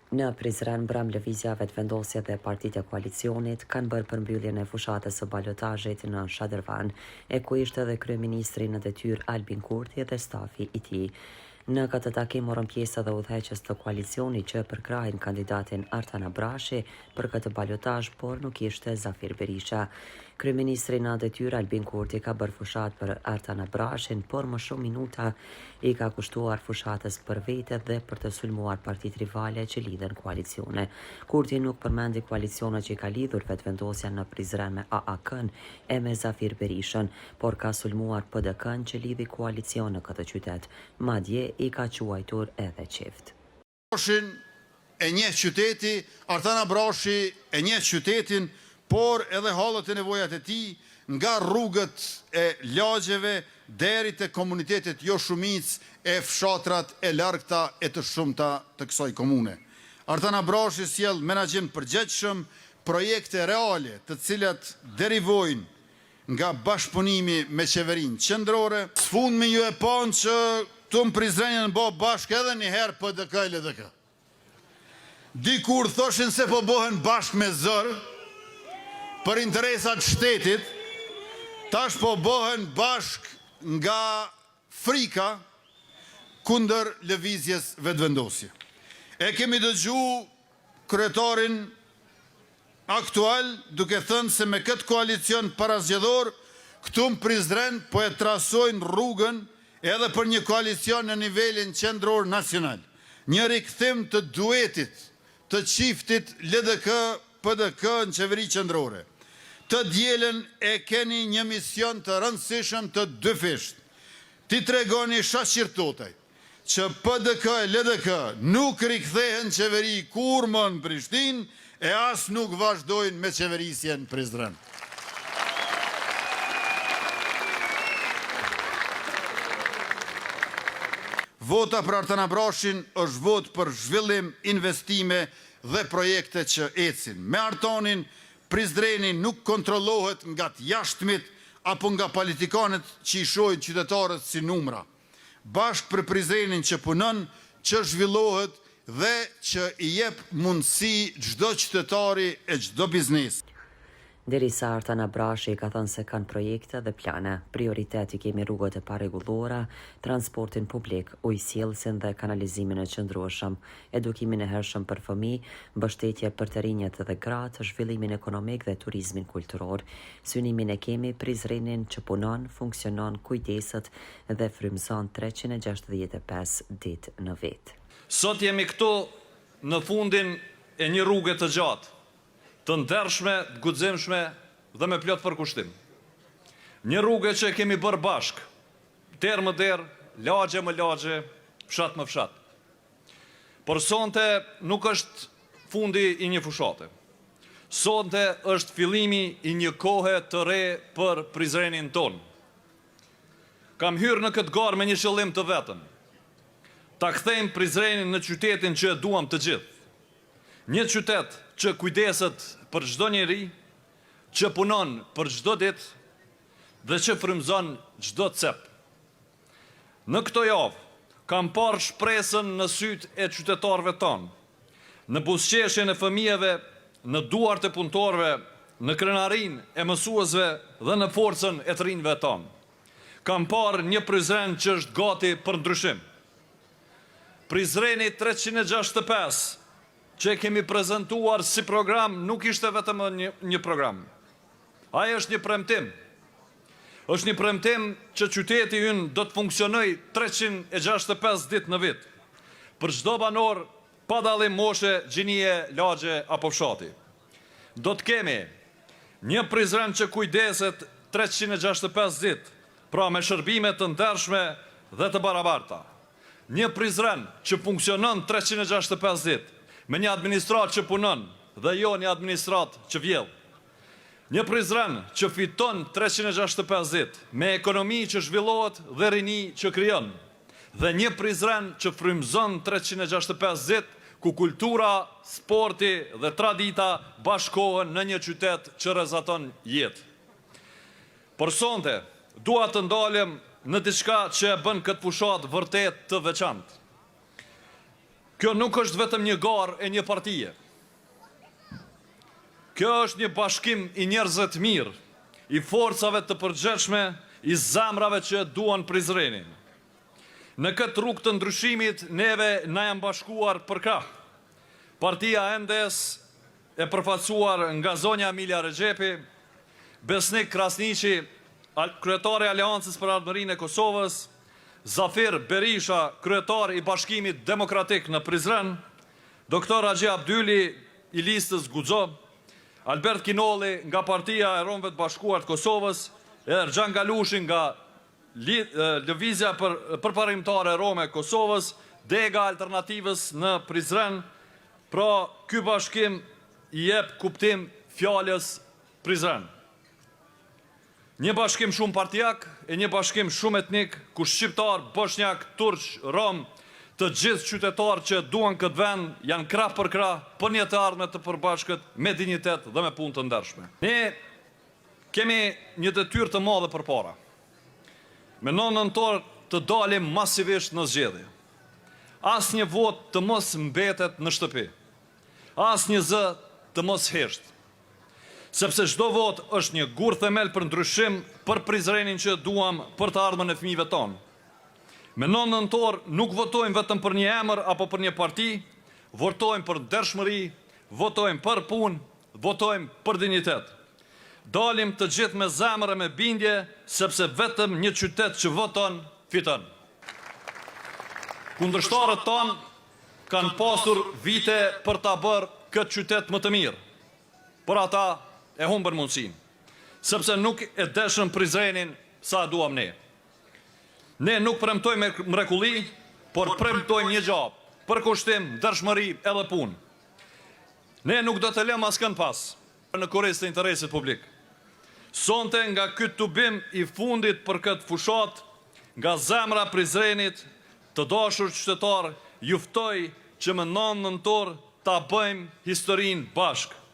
Në Prizren, mbram lëvizjave të vendosje dhe partitë e koalicionit kanë bërë përmbylljen e fushatës së balotazhit në Shadrvan, e ku ishte edhe kryeministri në detyrë Albin Kurti dhe stafi i tij. Në këtë takim morën pjesë edhe udhëheqës të koalicionit që përkrahin kandidatin Artan Abrashi për këtë balotazh, por nuk ishte Zafir Berisha. Kryeministri në detyrë Albin Kurti ka bërë fushat për Artan Abrashin, por më shumë minuta i ka kushtuar fushatës për vete dhe për të sulmuar partitë rivale që lidhen koalicione. Kurti nuk përmendi koalicionet që i ka lidhur vetëvendosja në Prizren me AAK-n e me Zafir Berishën, por ka sulmuar PDK-n që lidhi koalicion në këtë qytet. Madje i ka quajtur edhe qift. Abrashin e njeh qyteti, Artan Abrashi e njeh qytetin, por edhe hallet e nevojat e tij, nga rrugët e lagjeve deri te komunitetet jo shumic e fshatrat e largta e të shumta të kësaj komune. Artan Abrashi sjell menaxhim përgjegjshëm, projekte reale të cilat derivojnë nga bashkëpunimi me qeverinë qendrore. Sfundmi ju e panë që tu në Prizrenjën bo bashkë edhe një herë PDK e LDK. Dikur thoshin se po bohen bashkë me zërë për interesat shtetit, tash po bohen bashkë nga frika kundër lëvizjes vetëvendosje. E kemi dëgju kryetarin aktual duke thënë se me këtë koalicion parazgjedhor, këtu në Prizren po e trasojnë rrugën edhe për një koalicion në nivelin qendror nacional. Një rikthim të duetit, të qiftit LDK-PDK në qeveri qendrore. Të dielën e keni një mision të rëndësishëm të dyfisht. Ti tregoni shaqirtotaj që PDK e LDK nuk rikthehen qeveri kur më në Prishtinë e as nuk vazhdojnë me qeverisjen në Prizren. Vota për Artan Abrashin është vot për zhvillim, investime dhe projekte që ecin. Me Artanin, Prizreni nuk kontrollohet nga të jashtëmit apo nga politikanët që i shohin qytetarët si numra. Bashkë për Prizrenin që punon, që zhvillohet dhe që i jep mundësi çdo qytetari e çdo biznes. Derisa Artan Abrashi ka thënë se kanë projekte dhe plane. Prioriteti kemi rrugët e parregullora, transportin publik, ujësjellsin dhe kanalizimin e qëndrueshëm, edukimin e hershëm për fëmijë, mbështetje për të rinjët dhe gratë, zhvillimin ekonomik dhe turizmin kulturor. Synimin e kemi Prizrenin që punon, funksionon, kujdeset dhe frymëzon 365 ditë në vit. Sot jemi këtu në fundin e një rruge të gjatë, të ndershme, të guximshme dhe me plot përkushtim. Një rrugë që kemi bërë bashkë, derë më derë, lagje më lagje, fshat më fshat. Por sonte nuk është fundi i një fushate. Sonte është fillimi i një kohe të re për Prizrenin ton. Kam hyrë në këtë garë me një qëllim të vetëm. Ta kthejmë Prizrenin në qytetin që e duam të gjithë. Një qytet që kujdeset për çdo njeri, që punon për çdo ditë dhe që frymëzon çdo cep. Në këto javë kam parë shpresën në sytë e qytetarëve tonë, në buzëqeshjen e fëmijëve, në duart e punëtorëve, në krenarinë e mësuesve dhe në forcën e të rinjve tonë. Kam parë një Prizren që është gati për ndryshim. Prizreni 365 që kemi prezentuar si program nuk ishte vetëm një program. Ajo është një premtim. Është një premtim që qyteti ynë do të funksionoj 365 ditë në vit. Për çdo banor, pa dallim moshe, gjinie, lagje apo fshati. Do të kemi një Prizren që kujdeset 365 ditë, pra me shërbime të ndershme dhe të barabarta. Një Prizren që funksionon 365 ditë, me një administrat që punon dhe jo një administrat që vjell. Një Prizren që fiton 365 ditë, me ekonomi që zhvillohet dhe rini që krijon. Dhe një Prizren që frymëzon 365 ditë, ku kultura, sporti dhe tradita bashkohen në një qytet që rrezaton jetë. Por sonte, dua të ndalem në diçka që e bën këtë fushat vërtet të veçantë. Kjo nuk është vetëm një garë e një partije. Kjo është një bashkim i njerëzve të mirë, i forcave të përgjithshme, i zemrave që duan Prizrenin. Në këtë rrugë të ndryshimit, neve na janë bashkuar për krah. Partia NDS e përfaqësuar nga zonja Emilia Rexhepi, Besnik Krasniqi, kryetari i Aleancës për Ardhmërinë e Kosovës, Zafir Berisha, kryetari i Bashkimit Demokratik në Prizren, Doktor Haxhi Abdyli i listës Guxo, Albert Kinolli nga Partia e Romëve të Bashkuar të Kosovës, Erxhan Galushi nga Lëvizja Përparimtare e Rome e Kosovës, Dega Alternativës në Prizren. Pra, ky bashkim i jep kuptim fjalës Prizren. Një bashkim shumë partijak e një bashkim shumë etnik, ku shqiptar, bosnjak, turq, rom, të gjithë qytetarë që duan këtë vend janë krah për krah për një të ardhme të përbashkët me dignitet dhe me punë të ndershme. Ne kemi një detyrë të madhe përpara. Me 9 nëntor të dalim masivisht në zgjedhje. Asnjë vot të mos mbetet në shtëpi. Asnjë zë të mos hesht. Sepse çdo vot është një gur themel për ndryshim për Prizrenin që duam, për të ardhmen e fëmijëve tonë. Me 9 nëntor nuk votojmë vetëm për një emër apo për një parti, votojmë për ndershmëri, votojmë për punë, votojmë për dinjitet. Dalim të gjithë me zemër e me bindje, sepse vetëm një qytet që voton, fiton. Kundërshtarët tonë kanë pasur vite për ta bërë këtë qytet më të mirë. Por ata e humbën mundësinë, sepse nuk e dëshën Prizrenin sa duam ne. Ne nuk premtojmë mrekulli, por premtojmë një gjë, përkushtim, ndershmëri edhe punë. Ne nuk do të lëmë askën pas në kurriz të interesit publik. Sonte nga ky tubim i fundit për këtë fushat, nga zemra Prizrenit, të dashur qytetar, ju ftoj që më 9 nëntor ta bëjmë historinë bashkë.